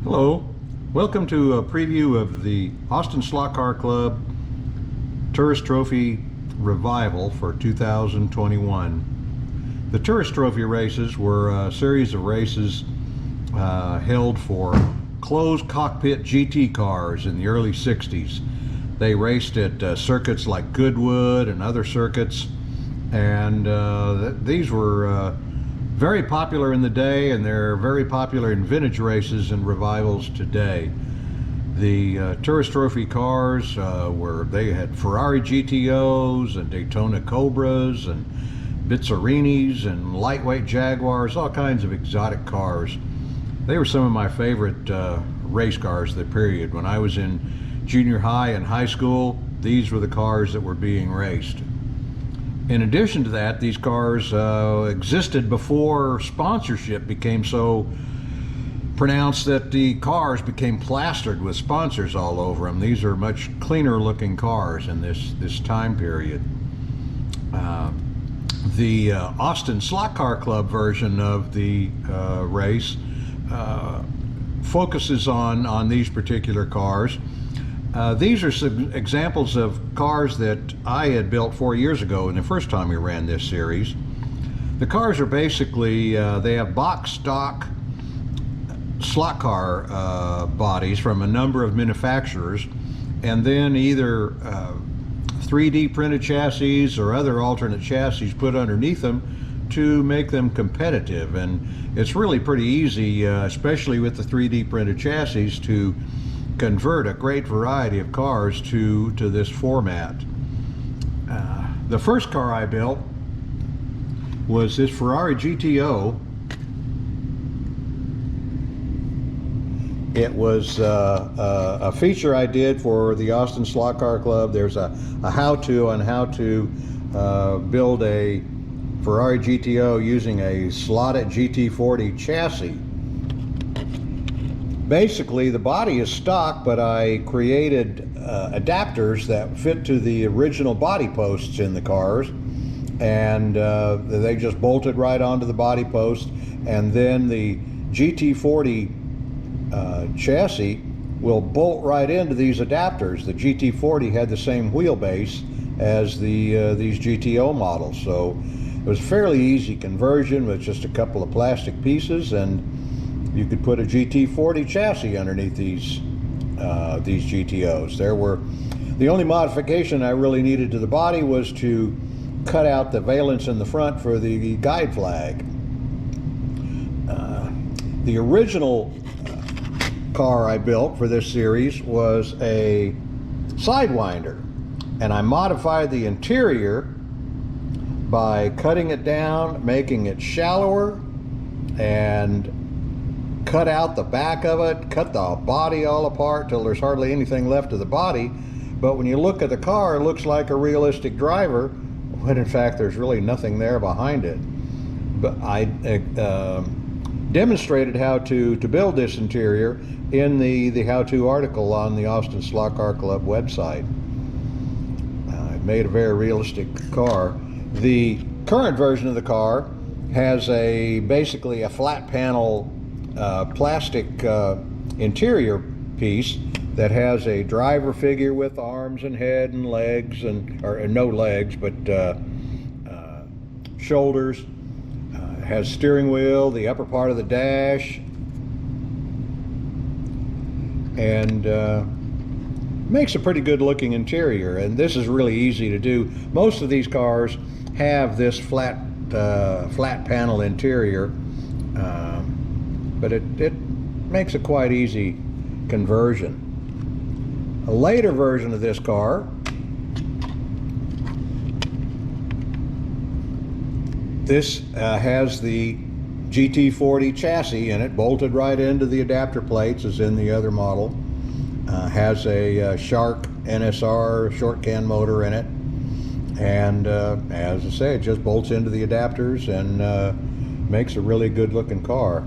Hello, welcome to a preview of the Austin Slot Car Club Tourist Trophy Revival for 2021. The Tourist Trophy races were a series of races held for closed cockpit GT cars in the early 60s. They raced at circuits like Goodwood and other circuits, and these were very popular in the day, and they're very popular in vintage races and revivals today. The Tourist Trophy cars they had Ferrari Gtos and Daytona Cobras and Bizzarinis and lightweight Jaguars, all kinds of exotic cars. They were some of my favorite race cars of the period. When I was in junior high and high school, these were the cars that were being raced. In addition to that, these cars existed before sponsorship became so pronounced that the cars became plastered with sponsors all over them. These are much cleaner looking cars in this time period. The Austin Slot Car Club version of the race focuses on these particular cars. These are some examples of cars that I had built 4 years ago and the first time we ran this series. The cars are basically, they have box stock slot car bodies from a number of manufacturers, and then either 3D printed chassis or other alternate chassis put underneath them to make them competitive. And it's really pretty easy, especially with the 3D printed chassis, to convert a great variety of cars to this format. The first car I built was this Ferrari Gto. It was a feature I did for the Austin Slot Car Club. There's a how-to on how to build a Ferrari Gto using a slotted GT40 chassis. Basically, the body is stock, but I created adapters that fit to the original body posts in the cars, and they just bolted right onto the body post. And then the GT40 chassis will bolt right into these adapters. The GT40 had the same wheelbase as these GTO models, so it was a fairly easy conversion with just a couple of plastic pieces, and you could put a GT40 chassis underneath these GTOs. The only modification I really needed to the body was to cut out the valance in the front for the guide flag. The original car I built for this series was a Sidewinder, and I modified the interior by cutting it down, making it shallower, and cut out the back of it, cut the body all apart till there's hardly anything left of the body. But when you look at the car, it looks like a realistic driver, when in fact there's really nothing there behind it. But I demonstrated how to build this interior in the how-to article on the Austin Slot Car Club website. I made a very realistic car. The current version of the car has basically a flat panel plastic interior piece that has a driver figure with arms and head and legs, or no legs, but shoulders. Has steering wheel, the upper part of the dash, and makes a pretty good looking interior. And this is really easy to do. Most of these cars have this flat panel interior, but it makes a quite easy conversion. A later version of this car has the GT40 chassis in it, bolted right into the adapter plates as in the other model. Has a Shark NSR short can motor in it, and as I say, it just bolts into the adapters and makes a really good looking car.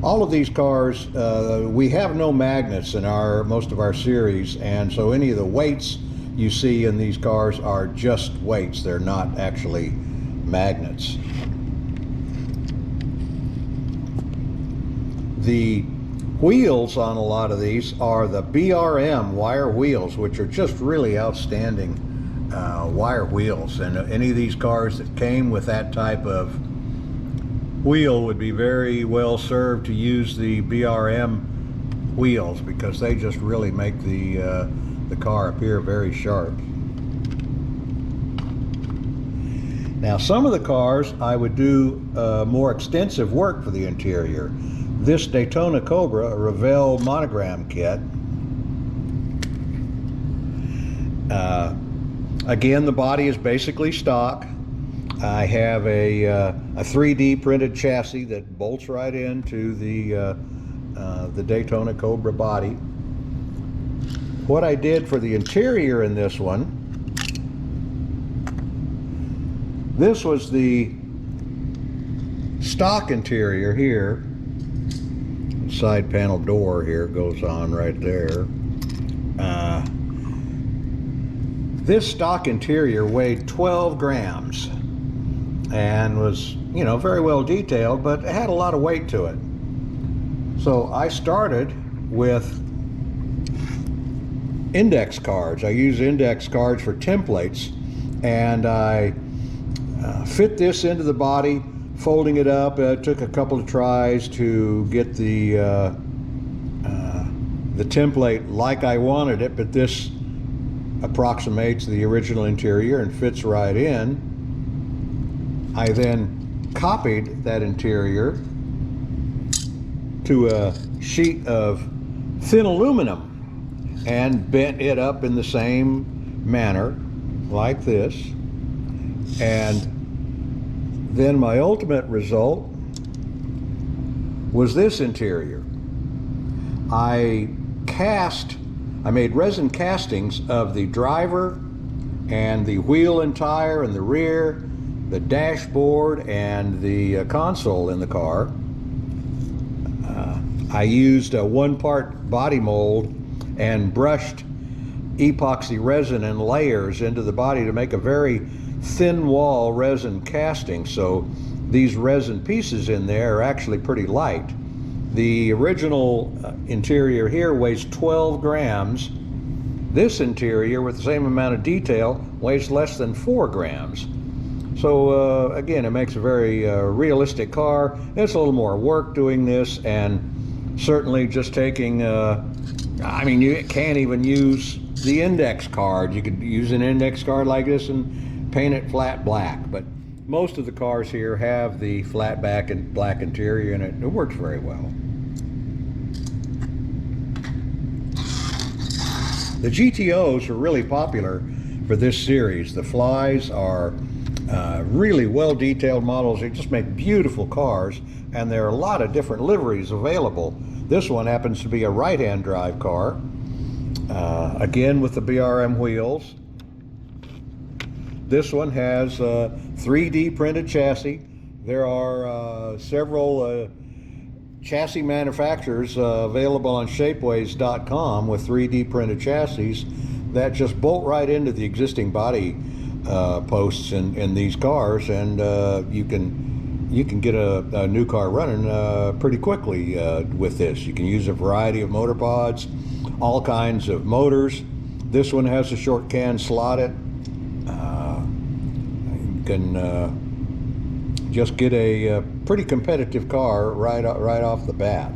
All of these cars, we have no magnets in most of our series, and so any of the weights you see in these cars are just weights. They're not actually magnets. The wheels on a lot of these are the BRM wire wheels, which are just really outstanding wire wheels. And any of these cars that came with that type of wheel would be very well served to use the BRM wheels, because they just really make the car appear very sharp. Now, some of the cars I would do more extensive work for the interior. This Daytona Cobra, a Revell monogram kit. Again, the body is basically stock. I have a 3D printed chassis that bolts right into the Daytona Cobra body. What I did for the interior in this one, this was the stock interior here. Side panel door here goes on right there. This stock interior weighed 12 grams and was, you know, very well detailed, but it had a lot of weight to it. So I started with index cards. I use index cards for templates, and I fit this into the body, folding it up. It took a couple of tries to get the template like I wanted it, but this approximates the original interior and fits right in. I then copied that interior to a sheet of thin aluminum and bent it up in the same manner like this. And then my ultimate result was this interior. I made resin castings of the driver and the wheel and tire and the rear, the dashboard, and the console in the car. I used a one-part body mold and brushed epoxy resin in layers into the body to make a very thin wall resin casting. So these resin pieces in there are actually pretty light. The original interior here weighs 12 grams. This interior, with the same amount of detail, weighs less than 4 grams. So again, it makes a very realistic car. It's a little more work doing this, and certainly just taking, I mean, you can't even use the index card. You could use an index card like this and paint it flat black, but most of the cars here have the flat back and black interior, and it works very well. The GTOs are really popular for this series. The Flies are really well detailed models. They just make beautiful cars, and there are a lot of different liveries available. This one happens to be a right-hand drive car, again with the BRM wheels. This one has a 3D printed chassis. There are several chassis manufacturers available on shapeways.com with 3D printed chassis that just bolt right into the existing body posts in these cars, and you can get a new car running pretty quickly with this. You can use a variety of motor pods, all kinds of motors. This one has a short can slotted. You can just get a pretty competitive car right off the bat.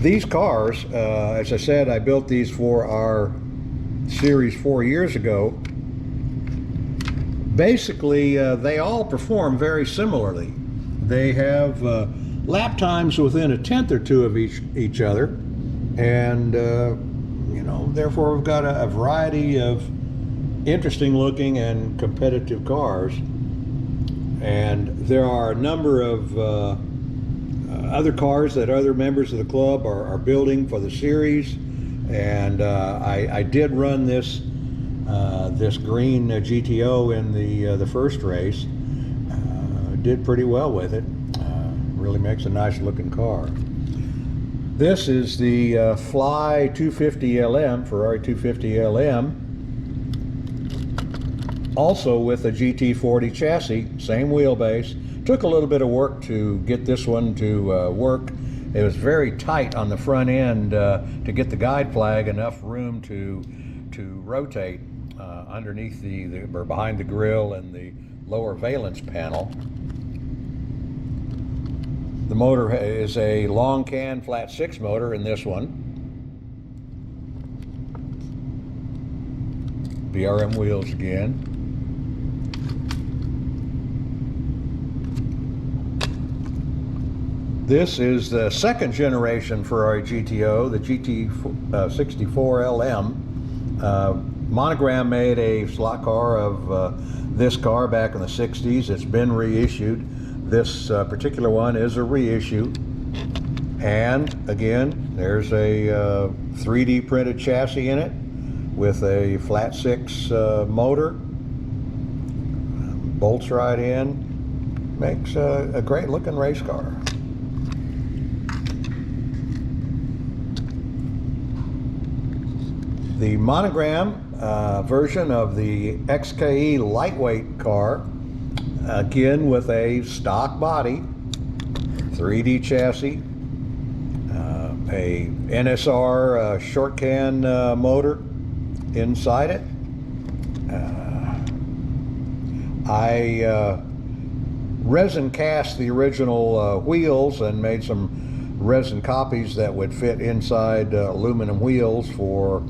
These cars, as I said, I built these for our series 4 years ago. Basically, they all perform very similarly. They have lap times within a tenth or two of each other, and you know, therefore we've got a variety of interesting looking and competitive cars. And there are a number of other cars that other members of the club are building for the series, and I did run this green GTO in the first race. Did pretty well with it. Really makes a nice looking car. This is the Fly 250 LM, Ferrari 250 LM. Also with a GT40 chassis, same wheelbase. Took a little bit of work to get this one to work it was very tight on the front end to get the guide flag enough room to rotate underneath or behind the grille and the lower valence panel. The motor is a long can flat 6 motor in this one. BRM wheels again. This is the second generation Ferrari GTO, the GT64LM. Monogram made a slot car of this car back in the 60s. It's been reissued. This particular one is a reissue. And again, there's a 3D printed chassis in it with a flat 6 motor. Bolts right in. Makes a great looking race car. The monogram version of the XKE lightweight car, again with a stock body, 3D chassis, a NSR short can motor inside it. I resin cast the original wheels and made some resin copies that would fit inside aluminum wheels for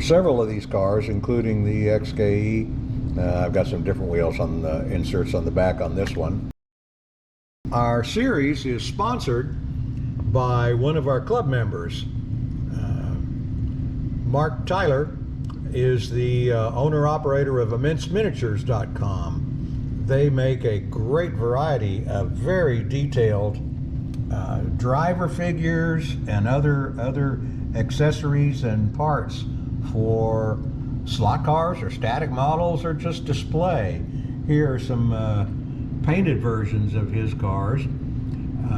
several of these cars, including the XKE. I've got some different wheels on the inserts on the back on this one. Our series is sponsored by one of our club members. Mark Tyler is the owner-operator of ImmenseMiniatures.com. They make a great variety of very detailed driver figures and other accessories and parts for slot cars or static models or just display. Here are some painted versions of his cars.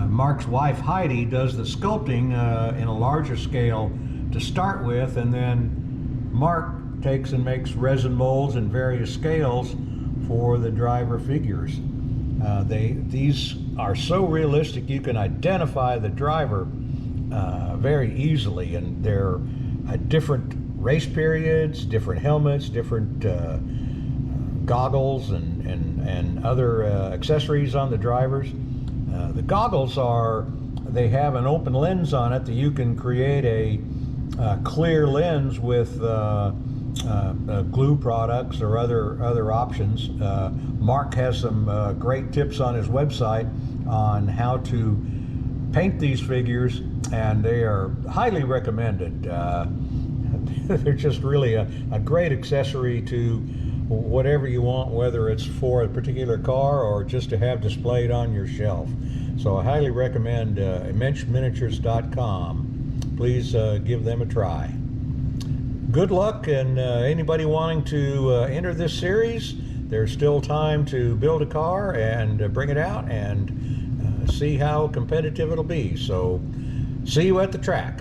Mark's wife Heidi does the sculpting in a larger scale to start with, and then Mark takes and makes resin molds in various scales for the driver figures. These are so realistic you can identify the driver very easily, and they're different race periods, different helmets, different goggles and other accessories on the drivers. The goggles they have an open lens on it that you can create a clear lens with glue products or other options. Mark has some great tips on his website on how to paint these figures, and they are highly recommended. They're just really a great accessory to whatever you want, whether it's for a particular car or just to have displayed on your shelf. So I highly recommend ImmenseMiniatures.com. Please give them a try. Good luck, and anybody wanting to enter this series, there's still time to build a car and bring it out and see how competitive it'll be. So see you at the track.